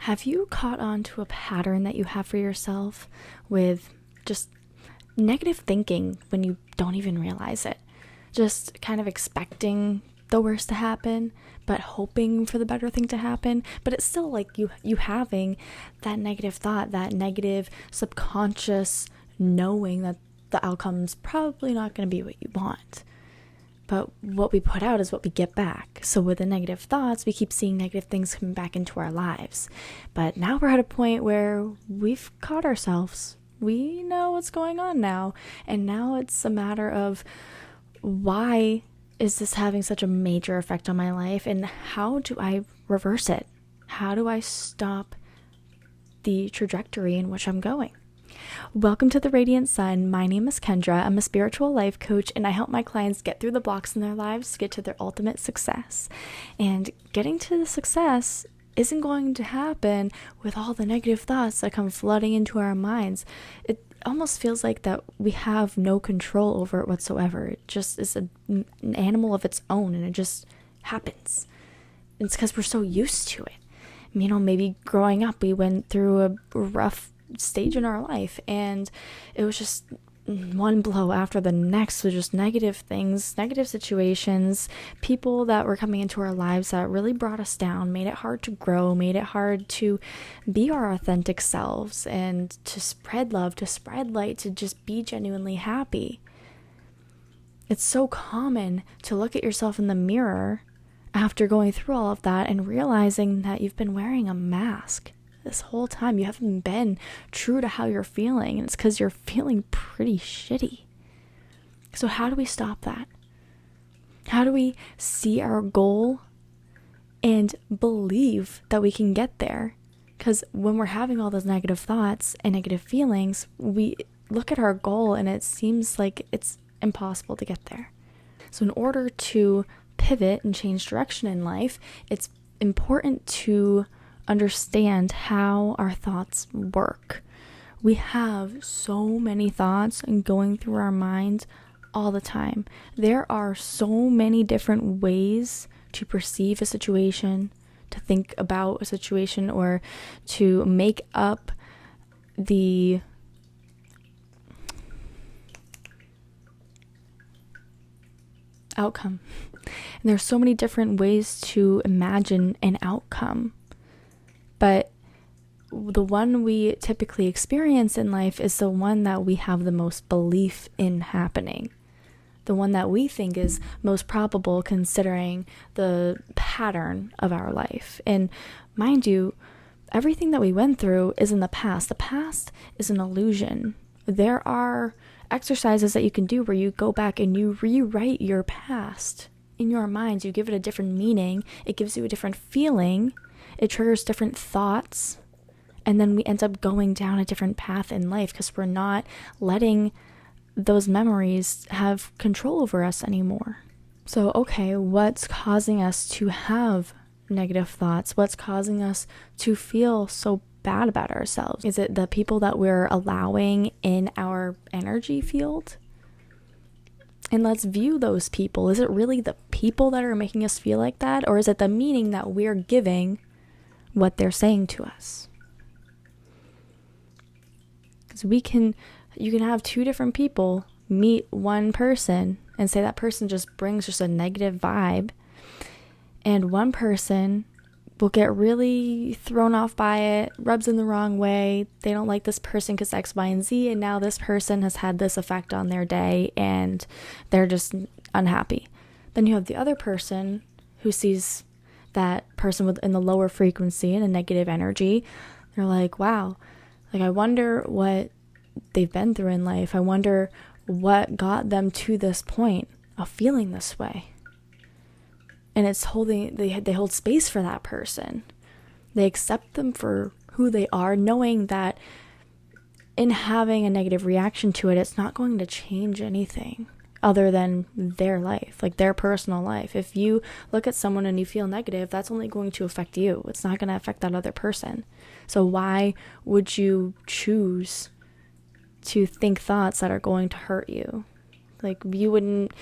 Have you caught on to a pattern that you have for yourself with just negative thinking when you don't even realize it? Just kind of expecting the worst to happen, but hoping for the better thing to happen. But it's still like you having that negative thought, that negative subconscious knowing that the outcome's probably not going to be what you want. But what we put out is what we get back. So with the negative thoughts, we keep seeing negative things coming back into our lives. But now we're at a point where we've caught ourselves. We know what's going on now. And now it's a matter of, why is this having such a major effect on my life? And how do I reverse it? How do I stop the trajectory in which I'm going? Welcome to the Radiant Sun. My name is Kendra. I'm a spiritual life coach, and I help my clients get through the blocks in their lives to get to their ultimate success. And getting to the success isn't going to happen with all the negative thoughts that come flooding into our minds. It almost feels like that we have no control over it whatsoever. It just is an animal of its own, and it just happens. It's because we're so used to it. Maybe growing up, we went through a rough stage in our life, and it was just one blow after the next with just negative things, negative situations, people that were coming into our lives that really brought us down, made it hard to grow, made it hard to be our authentic selves and to spread love, to spread light, to just be genuinely happy. It's so common to look at yourself in the mirror after going through all of that and realizing that you've been wearing a mask this whole time. You haven't been true to how you're feeling, and it's because you're feeling pretty shitty. So how do we stop that? How do we see our goal and believe that we can get there? Because when we're having all those negative thoughts and negative feelings, we look at our goal and it seems like it's impossible to get there. So in order to pivot and change direction in life, it's important to understand how our thoughts work. We have so many thoughts going through our minds all the time. There are so many different ways to perceive a situation, to think about a situation, or to make up the outcome. And there's so many different ways to imagine an outcome. But the one we typically experience in life is the one that we have the most belief in happening. The one that we think is most probable considering the pattern of our life. And mind you, everything that we went through is in the past. The past is an illusion. There are exercises that you can do where you go back and you rewrite your past in your mind. You give it a different meaning. It gives you a different feeling. It triggers different thoughts, and then we end up going down a different path in life because we're not letting those memories have control over us anymore. So, okay, what's causing us to have negative thoughts? What's causing us to feel so bad about ourselves? Is it the people that we're allowing in our energy field? And let's view those people. Is it really the people that are making us feel like that? Or is it the meaning that we're giving what they're saying to us? Because you can have two different people meet one person and say that person just brings just a negative vibe, and one person will get really thrown off by it, rubs in the wrong way, they don't like this person because X, Y, and Z, and now this person has had this effect on their day and they're just unhappy. Then you have the other person who sees that person in the lower frequency and a negative energy. They're like, wow, like I wonder what they've been through in life. I wonder what got them to this point of feeling this way. And it's they hold space for that person. They accept them for who they are, knowing that in having a negative reaction to it, it's not going to change anything other than their life, like their personal life. If you look at someone and you feel negative, that's only going to affect you. It's not going to affect that other person. So why would you choose to think thoughts that are going to hurt you? Like, you wouldn't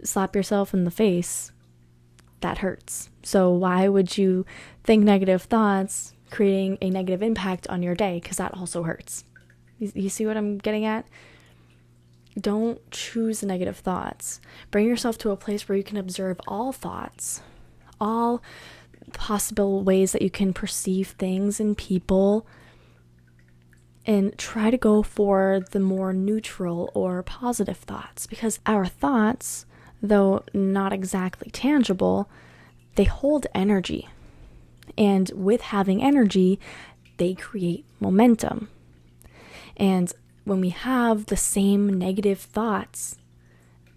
slap yourself in the face. That hurts. So why would you think negative thoughts creating a negative impact on your day, because that also hurts. You see what I'm getting at? Don't choose negative thoughts. Bring yourself to a place where you can observe all thoughts, all possible ways that you can perceive things and people, and try to go for the more neutral or positive thoughts, because our thoughts, though not exactly tangible, they hold energy. And with having energy, they create momentum. And when we have the same negative thoughts,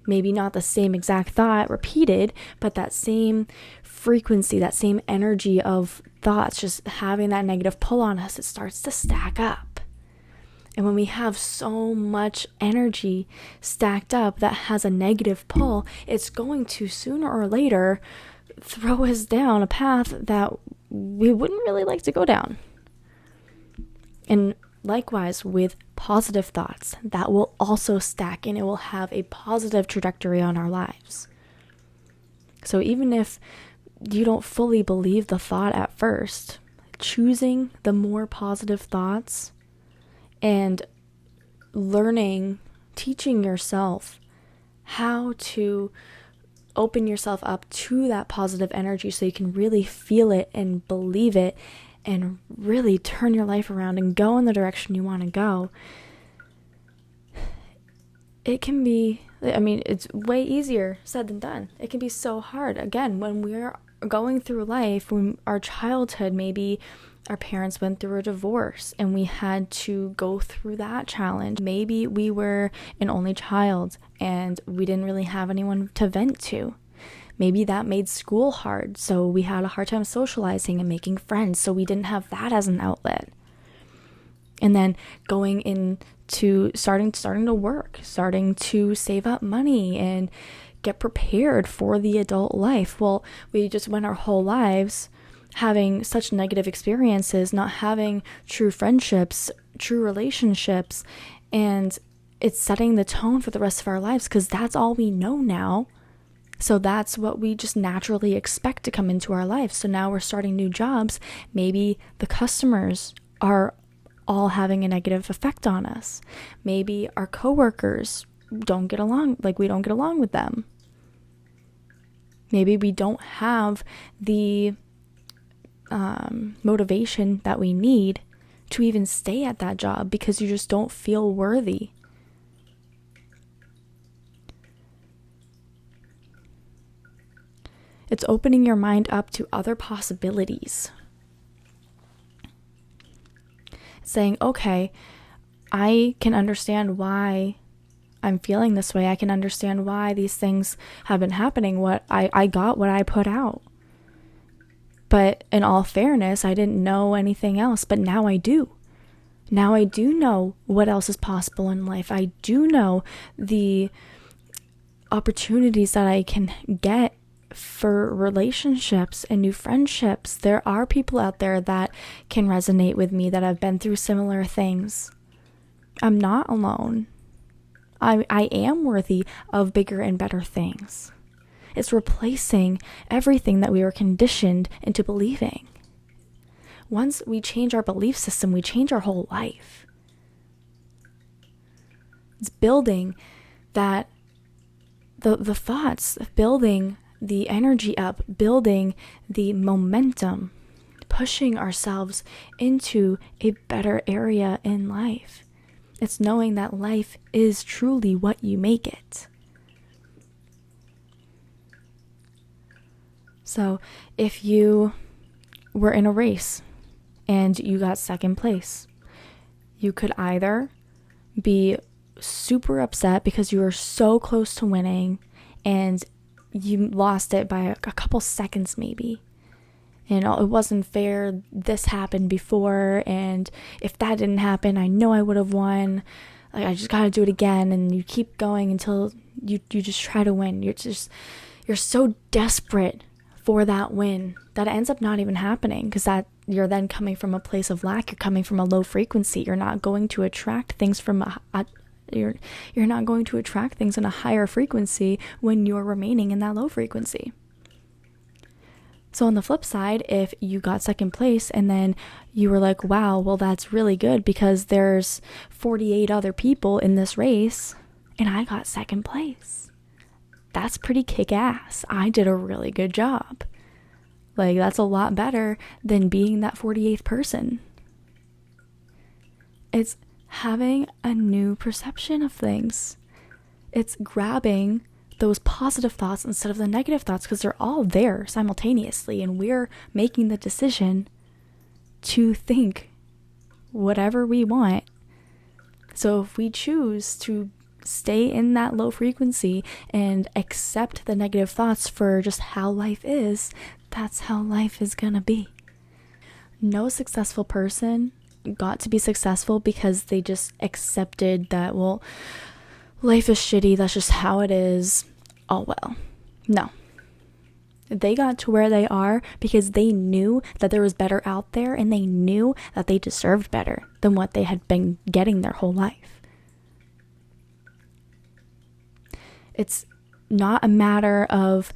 maybe not the same exact thought repeated, but that same frequency, that same energy of thoughts, just having that negative pull on us, it starts to stack up. And when we have so much energy stacked up that has a negative pull, it's going to sooner or later throw us down a path that we wouldn't really like to go down. And likewise with positive thoughts, that will also stack and it will have a positive trajectory on our lives. So even if you don't fully believe the thought at first, choosing the more positive thoughts and learning, teaching yourself how to open yourself up to that positive energy so you can really feel it and believe it and really turn your life around and go in the direction you want to go. It can be, it's way easier said than done. It can be so hard. Again, when we're going through life, when our childhood, maybe our parents went through a divorce and we had to go through that challenge. Maybe we were an only child and we didn't really have anyone to vent to. Maybe that made school hard, so we had a hard time socializing and making friends, so we didn't have that as an outlet. And then going into starting to work, starting to save up money and get prepared for the adult life. Well, we just went our whole lives having such negative experiences, not having true friendships, true relationships, and it's setting the tone for the rest of our lives because that's all we know now. So that's what we just naturally expect to come into our life. So now we're starting new jobs. Maybe the customers are all having a negative effect on us. Maybe our coworkers don't get along, like we don't get along with them. Maybe we don't have the motivation that we need to even stay at that job because you just don't feel worthy. It's opening your mind up to other possibilities. Saying, okay, I can understand why I'm feeling this way. I can understand why these things have been happening. I got what I put out. But in all fairness, I didn't know anything else, but now I do. Now I do know what else is possible in life. I do know the opportunities that I can get for relationships and new friendships. There are people out there that can resonate with me that have been through similar things. I'm not alone. I am worthy of bigger and better things. It's replacing everything that we were conditioned into believing. Once we change our belief system, we change our whole life. It's building that, the thoughts, building the energy up, building the momentum, pushing ourselves into a better area in life. It's knowing that life is truly what you make it. So if you were in a race and you got second place, you could either be super upset because you were so close to winning and you lost it by a couple seconds maybe. And it wasn't fair, this happened before, and if that didn't happen, I know I would have won. Like, I just gotta do it again, and you keep going until you just try to win. You're so desperate for that win that it ends up not even happening, because that you're then coming from a place of lack. You're coming from a low frequency. You're not going to attract things from you're not going to attract things in a higher frequency when you're remaining in that low frequency. So on the flip side, if you got second place and then you were like, wow, well, that's really good because there's 48 other people in this race and I got second place. That's pretty kick-ass. I did a really good job. Like, that's a lot better than being that 48th person. It's having a new perception of things. It's grabbing those positive thoughts instead of the negative thoughts, because they're all there simultaneously, and we're making the decision to think whatever we want. So if we choose to stay in that low frequency and accept the negative thoughts for just how life is, that's how life is gonna be. No successful person got to be successful because they just accepted that, well, life is shitty, that's just how it is, oh well. No. They got to where they are because they knew that there was better out there, and they knew that they deserved better than what they had been getting their whole life. It's not a matter of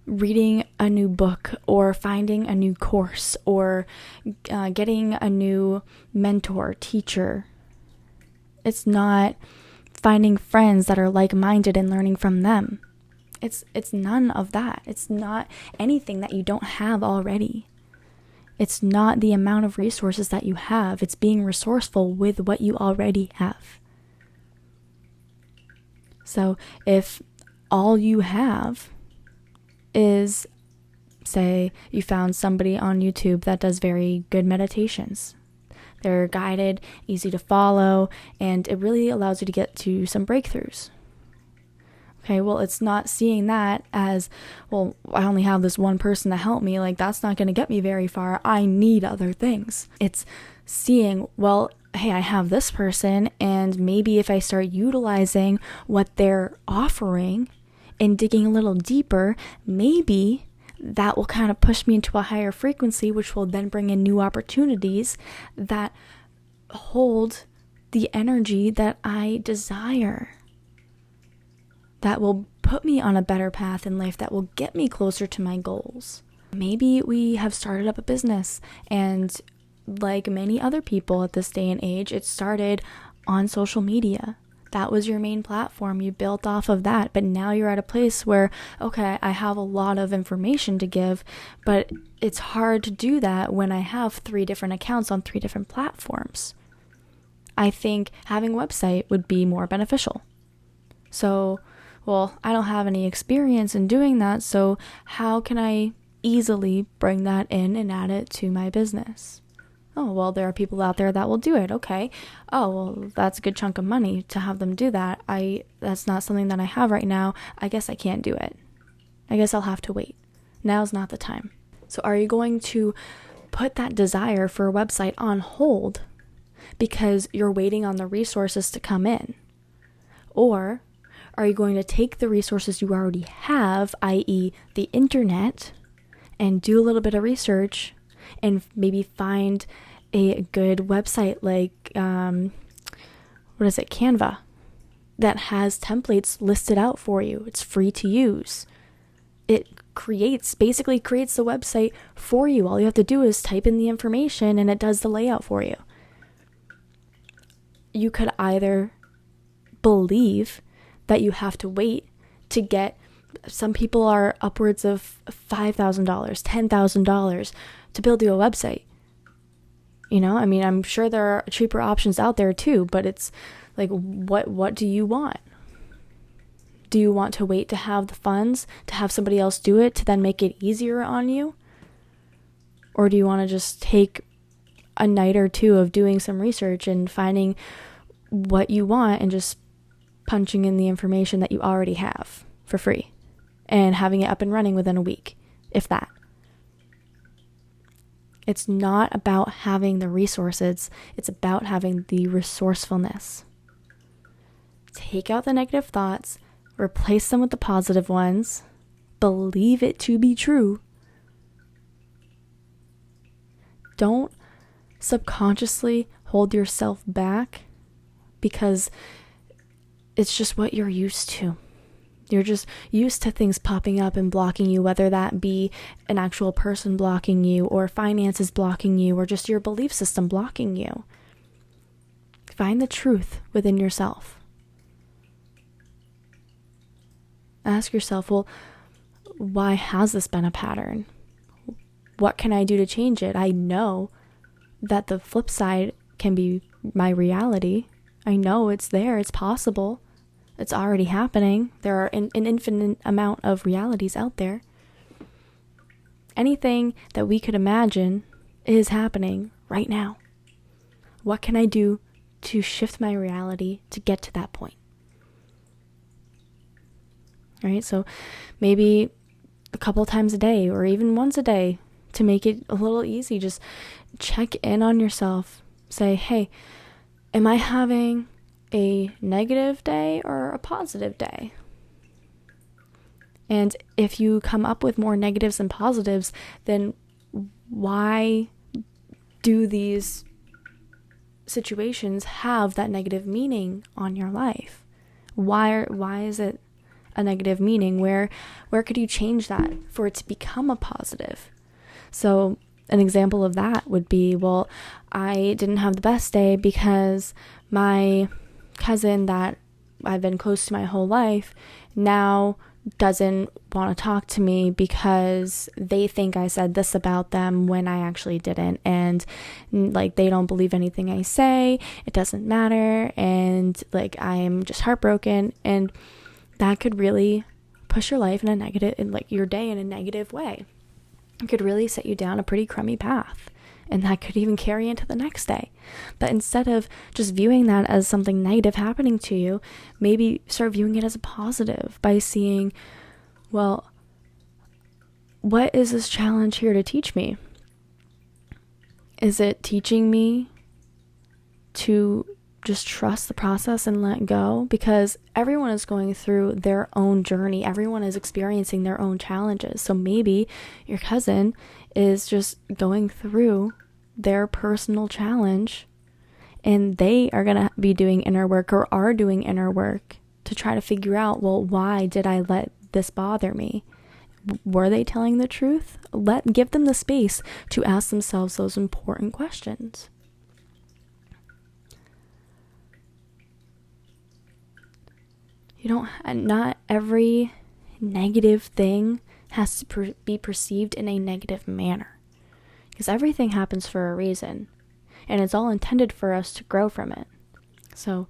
reading a new book or finding a new course or getting a new mentor, teacher. It's not finding friends that are like-minded and learning from them. It's none of that. It's not anything that you don't have already. It's not the amount of resources that you have. It's being resourceful with what you already have. So if all you have is, say, you found somebody on YouTube that does very good meditations. They're guided, easy to follow, and it really allows you to get to some breakthroughs. Okay, well, it's not seeing that as, well, I only have this one person to help me. Like, that's not going to get me very far. I need other things. It's seeing, well, hey, I have this person, and maybe if I start utilizing what they're offering and digging a little deeper, maybe that will kind of push me into a higher frequency, which will then bring in new opportunities that hold the energy that I desire. That will put me on a better path in life, that will get me closer to my goals. Maybe we have started up a business, and like many other people at this day and age, it started on social media. That was your main platform. You built off of that, but now you're at a place where, okay, I have a lot of information to give, but it's hard to do that when I have 3 different accounts on 3 different platforms. I think having a website would be more beneficial. So, well, I don't have any experience in doing that, so how can I easily bring that in and add it to my business? Oh, well, there are people out there that will do it. Okay. Oh, well, that's a good chunk of money to have them do that. That's not something that I have right now. I guess I can't do it. I guess I'll have to wait. Now's not the time. So are you going to put that desire for a website on hold because you're waiting on the resources to come in? Or are you going to take the resources you already have, i.e. the internet, and do a little bit of research and maybe find a good website like, Canva, that has templates listed out for you. It's free to use. It basically creates the website for you. All you have to do is type in the information and it does the layout for you. You could either believe that you have to wait to get, some people are upwards of $5,000, $10,000 to build you a website. You know, I mean, I'm sure there are cheaper options out there too, but it's like, what do you want? Do you want to wait to have the funds to have somebody else do it to then make it easier on you? Or do you want to just take a night or two of doing some research and finding what you want and just punching in the information that you already have for free and having it up and running within a week, if that? It's not about having the resources. It's about having the resourcefulness. Take out the negative thoughts, replace them with the positive ones, believe it to be true. Don't subconsciously hold yourself back because it's just what you're used to. You're just used to things popping up and blocking you, whether that be an actual person blocking you, or finances blocking you, or just your belief system blocking you. Find the truth within yourself. Ask yourself, well, why has this been a pattern? What can I do to change it? I know that the flip side can be my reality. I know it's there, it's possible, it's already happening. There are an infinite amount of realities out there. Anything that we could imagine is happening right now. What can I do to shift my reality to get to that point? All right, so maybe a couple times a day, or even once a day, to make it a little easy, just check in on yourself. Say, hey, am I having a negative day or a positive day? And if you come up with more negatives than positives, then why do these situations have that negative meaning on your life? Why is it a negative meaning? Where could you change that for it to become a positive? So an example of that would be, well, I didn't have the best day because my cousin that I've been close to my whole life now doesn't want to talk to me because they think I said this about them when I actually didn't, and like they don't believe anything I say, it doesn't matter, and like I'm just heartbroken. And that could really push your life in a negative, in like your day in a negative way. It could really set you down a pretty crummy path, and that could even carry into the next day. But instead of just viewing that as something negative happening to you, maybe start viewing it as a positive by seeing, well, what is this challenge here to teach me? Is it teaching me to just trust the process and let go? Because everyone is going through their own journey. Everyone is experiencing their own challenges. So maybe your cousin is just going through their personal challenge, and they are going to be doing inner work, or are doing inner work, to try to figure out, well, why did I let this bother me? Were they telling the truth? Give them the space to ask themselves those important questions. Not every negative thing has to be perceived in a negative manner, because everything happens for a reason, and it's all intended for us to grow from it. So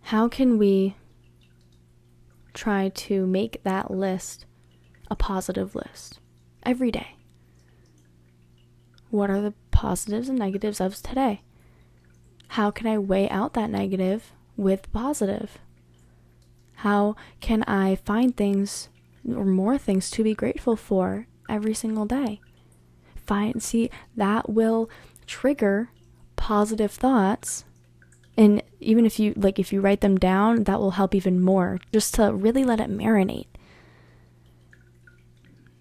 how can we try to make that list a positive list every day? What are the positives and negatives of today? How can I weigh out that negative with positive? How can I find things or more things to be grateful for every single day? See, that will trigger positive thoughts. And even if you write them down, that will help even more, just to really let it marinate.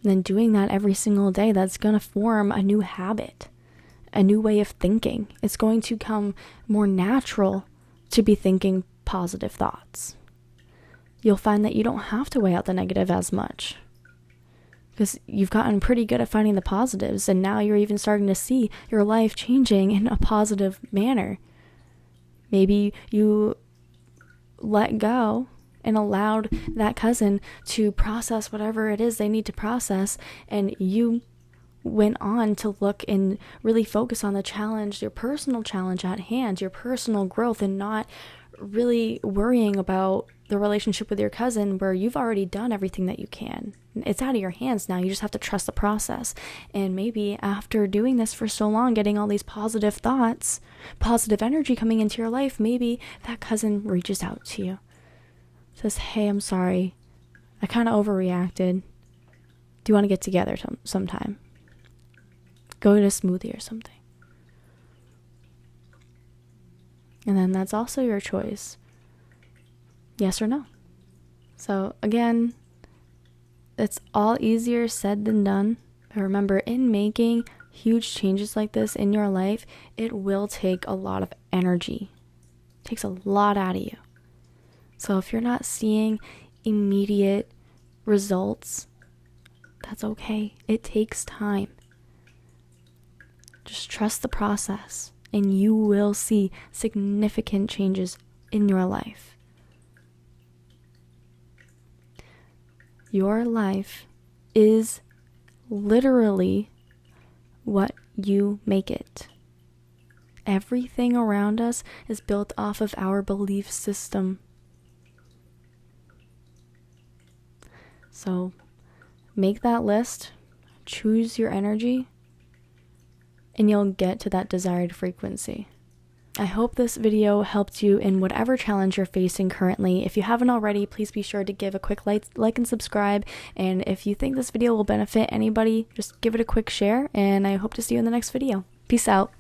And then doing that every single day, that's going to form a new habit, a new way of thinking. It's going to come more natural to be thinking positive thoughts. You'll find that you don't have to weigh out the negative as much, because you've gotten pretty good at finding the positives, and now you're even starting to see your life changing in a positive manner. Maybe you let go and allowed that cousin to process whatever it is they need to process, and you went on to look and really focus on the challenge, your personal challenge at hand, your personal growth, and not really worrying about the relationship with your cousin, where you've already done everything that you can. It's out of your hands now. You just have to trust the process. And maybe after doing this for so long, getting all these positive thoughts, positive energy coming into your life, maybe that cousin reaches out to you, says, hey, I'm sorry, I kind of overreacted. Do you want to get together sometime? Go to a smoothie or something. And then that's also your choice. Yes or no. So again, it's all easier said than done. But remember, in making huge changes like this in your life, it will take a lot of energy. It takes a lot out of you. So if you're not seeing immediate results, that's okay. It takes time. Just trust the process and you will see significant changes in your life. Your life is literally what you make it. Everything around us is built off of our belief system. So make that list, choose your energy, and you'll get to that desired frequency. I hope this video helped you in whatever challenge you're facing currently. If you haven't already, please be sure to give a quick like and subscribe. And if you think this video will benefit anybody, just give it a quick share. And I hope to see you in the next video. Peace out.